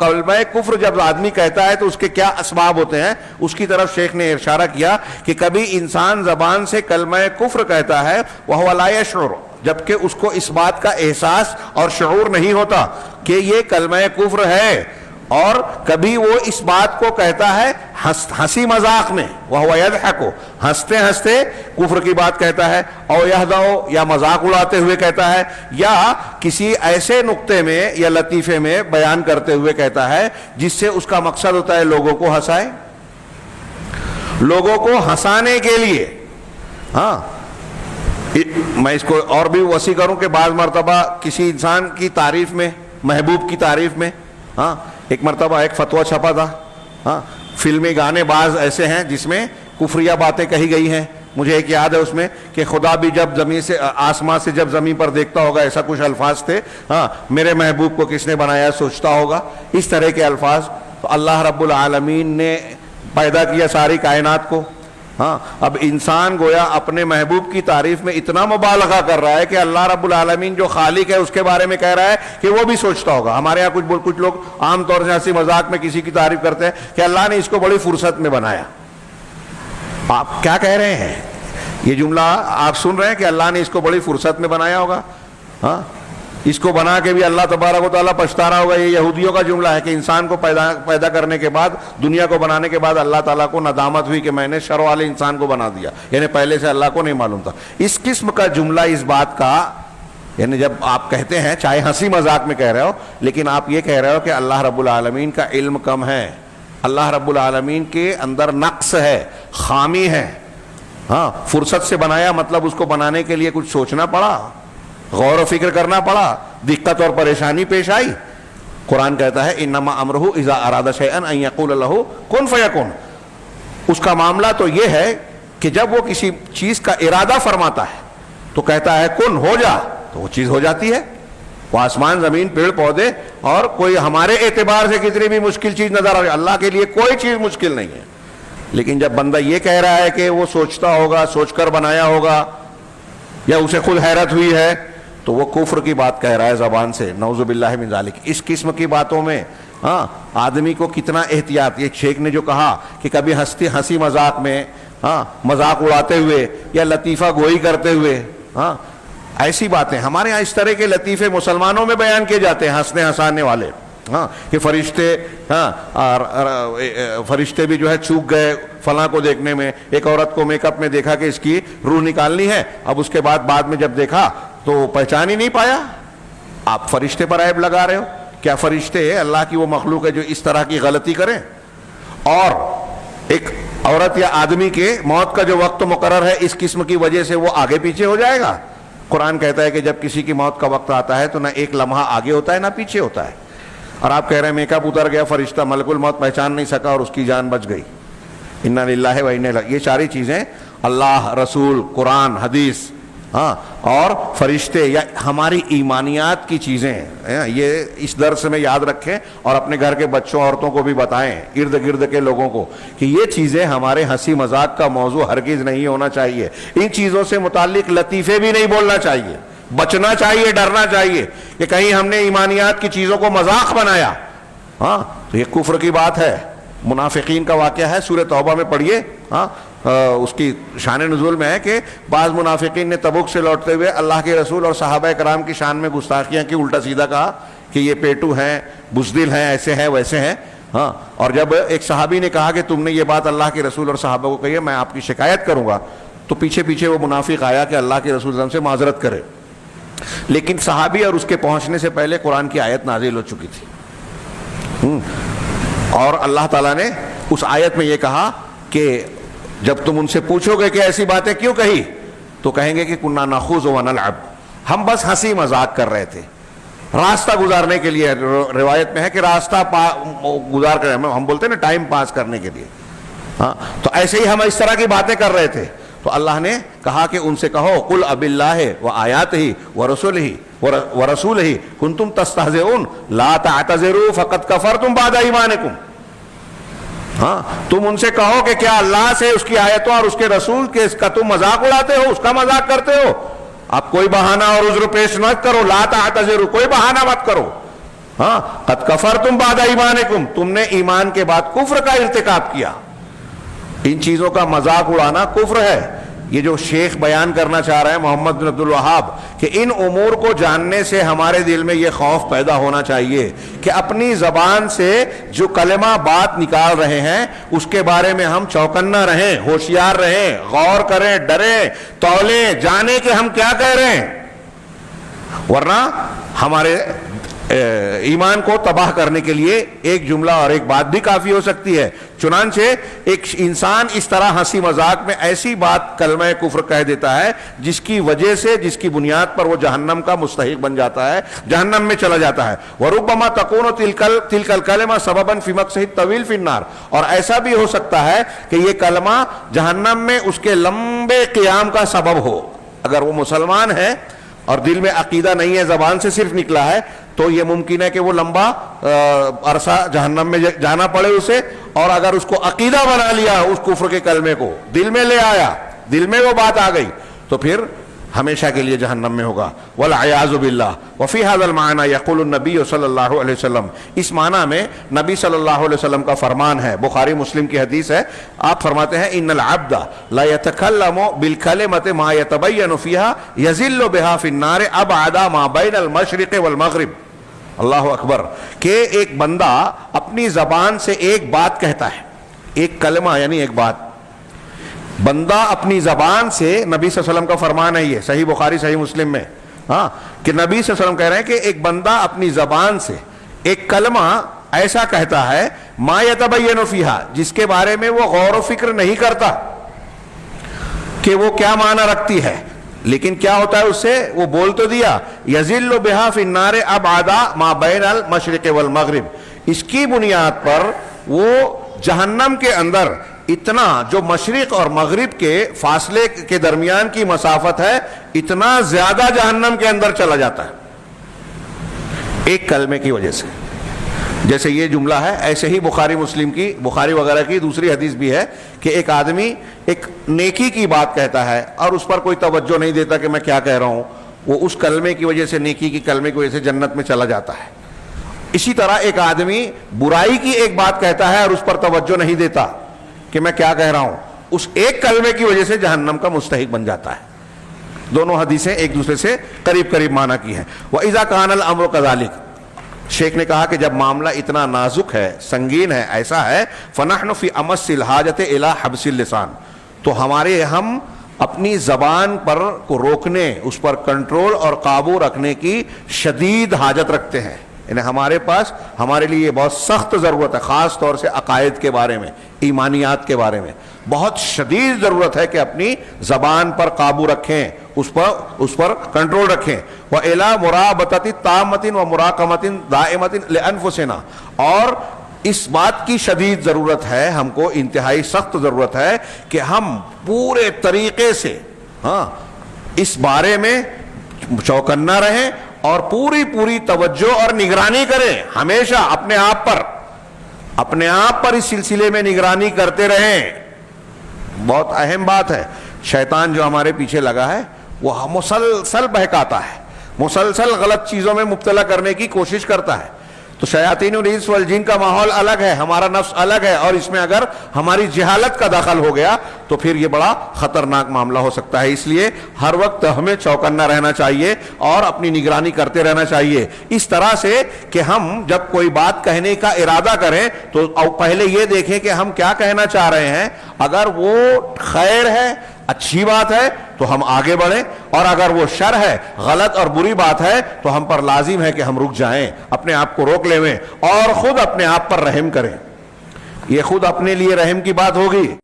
کلمہ کفر جب آدمی کہتا ہے تو اس کے کیا اسباب ہوتے ہیں، اس کی طرف شیخ نے اشارہ کیا کہ کبھی انسان زبان سے کلمہ کفر کہتا ہے وَهُوَ لَا يَشْعُرُ، جبکہ اس کو اس بات کا احساس اور شعور نہیں ہوتا کہ یہ کلمہ کفر ہے، اور کبھی وہ اس بات کو کہتا ہے ہنسی مذاق میں، وَهُوَ يَضْحَكُ، ہنستے ہنستے کفر کی بات کہتا ہے، او يَهْزَأُ، یا مذاق اڑاتے ہوئے کہتا ہے، یا کسی ایسے نقطے میں یا لطیفے میں بیان کرتے ہوئے کہتا ہے جس سے اس کا مقصد ہوتا ہے لوگوں کو ہنسائے، لوگوں کو ہنسانے کے لیے۔ ہاں میں اس کو اور بھی وسیع کروں کہ بعض مرتبہ کسی انسان کی تعریف میں، محبوب کی تعریف میں، ہاں ایک مرتبہ ایک فتویٰ چھپا تھا، ہاں فلمی گانے بعض ایسے ہیں جس میں کفریہ باتیں کہی گئی ہیں، مجھے ایک یاد ہے اس میں کہ خدا بھی جب زمین سے آسمان سے جب زمین پر دیکھتا ہوگا، ایسا کچھ الفاظ تھے، ہاں میرے محبوب کو کس نے بنایا سوچتا ہوگا، اس طرح کے الفاظ۔ تو اللہ رب العالمین نے پیدا کیا ساری کائنات کو، ہاں اب انسان گویا اپنے محبوب کی تعریف میں اتنا مبالغہ کر رہا ہے کہ اللہ رب العالمین جو خالق ہے اس کے بارے میں کہہ رہا ہے کہ وہ بھی سوچتا ہوگا۔ ہمارے یہاں کچھ لوگ عام طور سے ہنسی مذاق میں کسی کی تعریف کرتے ہیں کہ اللہ نے اس کو بڑی فرصت میں بنایا۔ آپ کیا کہہ رہے ہیں؟ یہ جملہ آپ سن رہے ہیں کہ اللہ نے اس کو بڑی فرصت میں بنایا ہوگا؟ ہاں اس کو بنا کے بھی اللہ تبارک و تعالیٰ پچھتا رہا ہوگا۔ یہ یہودیوں کا جملہ ہے کہ انسان کو پیدا کرنے کے بعد، دنیا کو بنانے کے بعد اللہ تعالیٰ کو ندامت ہوئی کہ میں نے شر والے انسان کو بنا دیا، یعنی پہلے سے اللہ کو نہیں معلوم تھا۔ اس قسم کا جملہ اس بات کا، یعنی جب آپ کہتے ہیں چاہے ہنسی مذاق میں کہہ رہے ہو، لیکن آپ یہ کہہ رہے ہو کہ اللہ رب العالمین کا علم کم ہے، اللہ رب العالمین کے اندر نقص ہے، خامی ہے۔ ہاں فرصت سے بنایا مطلب اس کو بنانے کے لیے کچھ سوچنا پڑا، غور و فکر کرنا پڑا، دقت اور پریشانی پیش آئی۔ قرآن کہتا ہے انما امرہ اذا اراد شیئا ان یقول لہ کن فیکن، اس کا معاملہ تو یہ ہے کہ جب وہ کسی چیز کا ارادہ فرماتا ہے تو کہتا ہے کن، ہو جا، تو وہ چیز ہو جاتی ہے۔ وہ آسمان زمین پیڑ پودے اور کوئی ہمارے اعتبار سے کتنی بھی مشکل چیز نظر آ رہی ہے، اللہ کے لیے کوئی چیز مشکل نہیں ہے۔ لیکن جب بندہ یہ کہہ رہا ہے کہ وہ سوچتا ہوگا، سوچ کر بنایا ہوگا، یا اسے خود حیرت ہوئی ہے، تو وہ کفر کی بات کہہ رہا ہے زبان سے، نعوذ باللہ من ذالک۔ اس قسم کی باتوں میں ہاں آدمی کو کتنا احتیاط۔ یہ شیخ نے جو کہا کہ کبھی ہنسی مذاق میں، ہاں مذاق اڑاتے ہوئے یا لطیفہ گوئی کرتے ہوئے، ہاں ایسی باتیں ہمارے ہاں اس طرح کے لطیفے مسلمانوں میں بیان کیے جاتے ہیں، ہنسنے ہنسانے والے، ہاں کہ فرشتے، ہاں فرشتے بھی جو ہے چوک گئے فلاں کو دیکھنے میں۔ ایک عورت کو میک اپ میں دیکھا کہ اس کی روح نکالنی ہے، اب اس کے بعد میں جب دیکھا تو پہچان ہی نہیں پایا۔ آپ فرشتے پر عیب لگا رہے ہو؟ کیا فرشتے اللہ کی وہ مخلوق ہے جو اس طرح کی غلطی کریں؟ اور ایک عورت یا آدمی کے موت کا جو وقت مقرر ہے اس قسم کی وجہ سے وہ آگے پیچھے ہو جائے گا؟ قرآن کہتا ہے کہ جب کسی کی موت کا وقت آتا ہے تو نہ ایک لمحہ آگے ہوتا ہے نہ پیچھے ہوتا ہے۔ اور آپ کہہ رہے ہیں میک اپ اتر گیا، فرشتہ ملک الموت پہچان نہیں سکا اور اس کی جان بچ گئی۔ انا للہ و انا الیہ، یہ ساری چیزیں اللہ، رسول، قرآن، حدیث، ہاں اور فرشتے یا ہماری ایمانیات کی چیزیں ہیں۔ یہ اس درس میں یاد رکھیں اور اپنے گھر کے بچوں عورتوں کو بھی بتائیں، ارد گرد کے لوگوں کو، کہ یہ چیزیں ہمارے ہنسی مذاق کا موضوع ہرگز نہیں ہونا چاہیے۔ ان چیزوں سے متعلق لطیفے بھی نہیں بولنا چاہیے، بچنا چاہیے، ڈرنا چاہیے کہ کہیں ہم نے ایمانیات کی چیزوں کو مذاق بنایا، ہاں تو یہ کفر کی بات ہے۔ منافقین کا واقعہ ہے، سورہ توبہ میں پڑھیے، ہاں اس کی شان نزول میں ہے کہ بعض منافقین نے تبوک سے لوٹتے ہوئے اللہ کے رسول اور صحابہ کرام کی شان میں گستاخیاں کی، الٹا سیدھا کہا کہ یہ پیٹو ہیں، بزدل ہیں، ایسے ہیں ویسے ہیں، ہاں اور جب ایک صحابی نے کہا کہ تم نے یہ بات اللہ کے رسول اور صحابہ کو کہی ہے، میں آپ کی شکایت کروں گا، تو پیچھے پیچھے وہ منافق آیا کہ اللہ کے رسول سے معذرت کرے، لیکن صحابی اور اس کے پہنچنے سے پہلے قرآن کی آیت نازل ہو چکی تھی، اور اللہ تعالیٰ نے اس آیت میں یہ کہا کہ جب تم ان سے پوچھو گے کہ ایسی باتیں کیوں کہی، تو کہیں گے کہ کنا نخوض ونلعب، ہم بس ہنسی مذاق کر رہے تھے، راستہ گزارنے کے لیے۔ روایت میں ہے کہ راستہ گزار کر، ہم بولتے ہیں نا ٹائم پاس کرنے کے لیے، ہاں تو ایسے ہی ہم اس طرح کی باتیں کر رہے تھے۔ تو اللہ نے کہا کہ ان سے کہو قل اب اللہ وآیاتہ ورسولہ کنتم تستہزئون لا تعتذروا فقد کفرتم بعد ایمانکم۔ ہاں تم ان سے کہو کہ کیا اللہ سے، اس کی آیتوں اور اس کے رسول کے اس کا تم مذاق اڑاتے ہو، اس کا مذاق کرتے ہو؟ آپ کوئی بہانہ اور عذر پیش مت کرو، لا تعتذروا، کوئی بہانہ مت کرو، ہاں قد کفرتم بعد ایمانکم، تم نے ایمان کے بعد کفر کا ارتکاب کیا. ان چیزوں کا مذاق اڑانا کفر ہے. یہ جو شیخ بیان کرنا چاہ رہے ہیں محمد بن عبد الوہاب کہ ان امور کو جاننے سے ہمارے دل میں یہ خوف پیدا ہونا چاہیے کہ اپنی زبان سے جو کلمہ بات نکال رہے ہیں اس کے بارے میں ہم چوکنا رہیں، ہوشیار رہیں، غور کریں، ڈریں، تولیں، جانیں کہ ہم کیا کہہ رہے ہیں، ورنہ ہمارے ایمان کو تباہ کرنے کے لیے ایک جملہ اور ایک بات بھی کافی ہو سکتی ہے. چنانچہ ایک انسان اس طرح ہنسی مذاق میں ایسی بات کلمہ کفر کہہ دیتا ہے جس کی وجہ سے، جس کی بنیاد پر وہ جہنم کا مستحق بن جاتا ہے، جہنم میں چلا جاتا ہے. وَرُبَّمَا تَكُونُ تِلْكَ الْكَلِمَةُ سَبَبًا فِي مَقْصِهِ الطَّوِيلِ فِي النَّارِ، اور ایسا بھی ہو سکتا ہے کہ یہ کلمہ جہنم میں اس کے لمبے قیام کا سبب ہو. اگر وہ مسلمان ہے اور دل میں عقیدہ نہیں ہے، زبان سے صرف نکلا ہے، تو یہ ممکن ہے کہ وہ لمبا عرصہ جہنم میں جانا پڑے اسے. اور اگر اس کو عقیدہ بنا لیا اس کفر کے کلمے کو، دل میں لے آیا، دل میں وہ بات آ گئی، تو پھر ہمیشہ کے لیے جہنم میں ہوگا. والعیاذ باللہ. وفی هذا المعنى يقول النبی صلی اللہ علیہ وسلم، اس معنی میں نبی صلی اللہ علیہ وسلم کا فرمان ہے، بخاری مسلم کی حدیث ہے. آپ فرماتے ہیں ان العبد لا يتكلم بالكلمة ما يتبين فيها يزل بها في النار ابعد ما بين المشرق والمغرب. اللہ اکبر. کہ ایک بندہ اپنی زبان سے ایک بات کہتا ہے، ایک کلمہ یعنی ایک بات، بندہ اپنی زبان سے، نبی صلی اللہ علیہ وسلم کا فرمان ہے، یہ صحیح بخاری صحیح مسلم میں، ہاں، کہ نبی صلی اللہ علیہ وسلم کہہ رہے ہیں کہ ایک بندہ اپنی زبان سے ایک کلمہ ایسا کہتا ہے ما یتبین فیہا، جس کے بارے میں وہ غور و فکر نہیں کرتا کہ وہ کیا معنی رکھتی ہے، لیکن کیا ہوتا ہے اس سے، وہ بول تو دیا، یزل بہا فی النار ابعد ما بین المشرق والمغرب، اس کی بنیاد پر وہ جہنم کے اندر اتنا جو مشرق اور مغرب کے فاصلے کے درمیان کی مسافت ہے، اتنا زیادہ جہنم کے اندر چلا جاتا ہے ایک کلمے کی وجہ سے. جیسے یہ جملہ ہے، ایسے ہی بخاری مسلم کی، بخاری وغیرہ کی دوسری حدیث بھی ہے کہ ایک آدمی ایک نیکی کی بات کہتا ہے اور اس پر کوئی توجہ نہیں دیتا کہ میں کیا کہہ رہا ہوں، وہ اس کلمے کی وجہ سے، نیکی کی کلمے کی وجہ سے جنت میں چلا جاتا ہے. اسی طرح ایک آدمی برائی کی ایک بات کہتا ہے اور اس پر توجہ نہیں دیتا کہ میں کیا کہہ رہا ہوں، اس ایک کلمے کی وجہ سے جہنم کا مستحق بن جاتا ہے. دونوں حدیثیں ایک دوسرے سے قریب قریب معنی کی ہیں. وَإِذَا كَانَ الْأَمْرُ كَذَلِكَ، شیخ نے کہا کہ جب معاملہ اتنا نازک ہے، سنگین ہے، ایسا ہے، فَنَحْنُ فِي أَمَسِّ الْحَاجَةِ إِلَىٰ حَبْسِ اللِّسَانِ، تو ہم اپنی زبان پر کو روکنے، اس پر کنٹرول اور قابو رکھنے کی شدید حاجت رکھتے ہیں. یعنی ہمارے پاس، ہمارے لیے یہ بہت سخت ضرورت ہے، خاص طور سے عقائد کے بارے میں، ایمانیات کے بارے میں بہت شدید ضرورت ہے کہ اپنی زبان پر قابو رکھیں، اس پر کنٹرول رکھیں. وَإِلَىٰ مُرَابَطَةِ تَامَّةٍ وَمُرَاقَمَةٍ دَائِمَةٍ لِأَنفُسِنَا، اور اس بات کی شدید ضرورت ہے، ہم کو انتہائی سخت ضرورت ہے کہ ہم پورے طریقے سے اس بارے میں چوکنا رہیں اور پوری توجہ اور نگرانی کریں، ہمیشہ اپنے آپ پر اس سلسلے میں نگرانی کرتے رہیں. بہت اہم بات ہے. شیطان جو ہمارے پیچھے لگا ہے وہ مسلسل بہکاتا ہے، مسلسل غلط چیزوں میں مبتلا کرنے کی کوشش کرتا ہے. تو شیاطین الانس والجن کا ماحول الگ ہے، ہمارا نفس الگ ہے، اور اس میں اگر ہماری جہالت کا دخل ہو گیا تو پھر یہ بڑا خطرناک معاملہ ہو سکتا ہے. اس لیے ہر وقت ہمیں چوکنا رہنا چاہیے اور اپنی نگرانی کرتے رہنا چاہیے، اس طرح سے کہ ہم جب کوئی بات کہنے کا ارادہ کریں تو پہلے یہ دیکھیں کہ ہم کیا کہنا چاہ رہے ہیں. اگر وہ خیر ہے، اچھی بات ہے تو ہم آگے بڑھیں، اور اگر وہ شر ہے، غلط اور بری بات ہے تو ہم پر لازم ہے کہ ہم رک جائیں، اپنے آپ کو روک لیں اور خود اپنے آپ پر رحم کریں. یہ خود اپنے لیے رحم کی بات ہوگی.